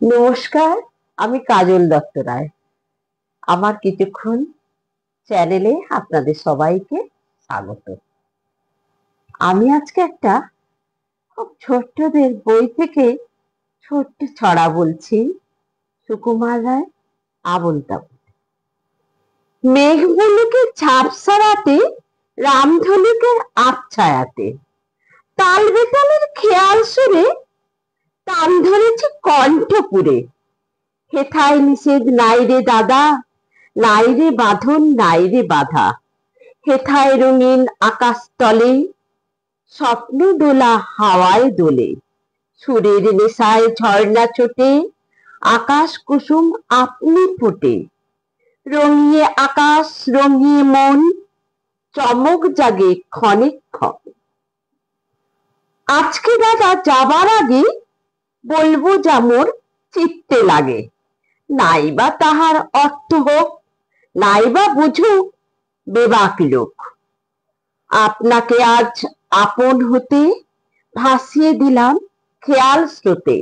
নমস্কার, আমি কাজল দত্ত রায়। আমার কিছুক্ষণ চ্যানেলে আপনাদের সবাইকে স্বাগত। আমি আজকে একটা খুব ছোট্টদের বই থেকে ছোট্ট ছড়া বলছি। সুকুমার রায়, আবোল তাবোল। মেঘ মুলুকের ছাপ সারাতে, রামধনুকের আবছায়াতে, তাল বেতালের খেয়াল সুরে টান ধরেছে কণ্ঠপুরে। হেথায় নিষেধ নাই রে দাদা, নাই রে বাঁধন, নাই রে বাধা। হেথায় রঙিন আকাশ তলে, স্বপ্ন দোলা হাওয়ায় দোলে। সুরের নেশায় ঝর্ণা ছোটে, আকাশ কুসুম আপনি ফোটে। রঙিয়ে আকাশ রঙিয়ে মন, চমক জাগে ক্ষণে ক্ষণ। আজকে দাদা যাবার আগে বলবো যা মোর চিত্তে লাগে। নাইবা তাহার অর্থ হোক, নাইবা বুঝুক বেবাক লোক। আপনাকে আজ আপন হতে ভাসিয়ে দিলাম খেয়াল স্রোতে।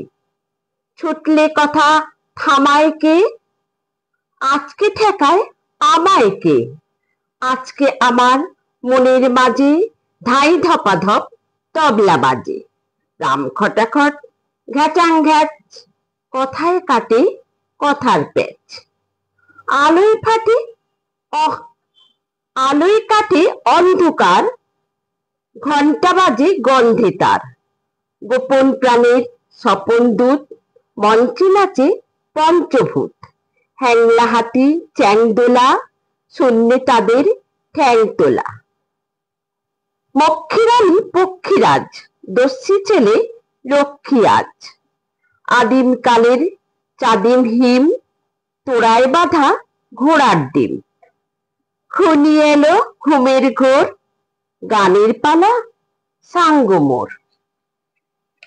ছুটলে কথা থামায় কে, আজকে ঠেকায় আমায় কে। আজকে আমার মনের মাঝে ধাই ধপাধপ তবলা বাজে। রাম খটাখট ঘ্যাচাং ঘ্যাচ, কথায় কাটে কথার প্যাচ। আলোয় ফাটে অহ আলোয় কাটে অন্ধকার, ঘন্টা বাজে গন্ধে তার। গোপন প্রাণের স্বপন দূত, মঞ্চে নাচে পঞ্চভূত। হ্যাংলা হাতি চ্যাংদোলা, শূন্যে তাদের ঠ্যাং তোলা। মক্ষীরানী পক্ষীরাজ, দস্যি ছেলে লক্ষ্মী আজ। আদিম কালের চাদিম হিম, তোড়ায় বাঁধা ঘোড়ার ডিম। ঘনিয়ে এলো ঘুমের ঘোর, গানের পালা সাঙ্গ মোর।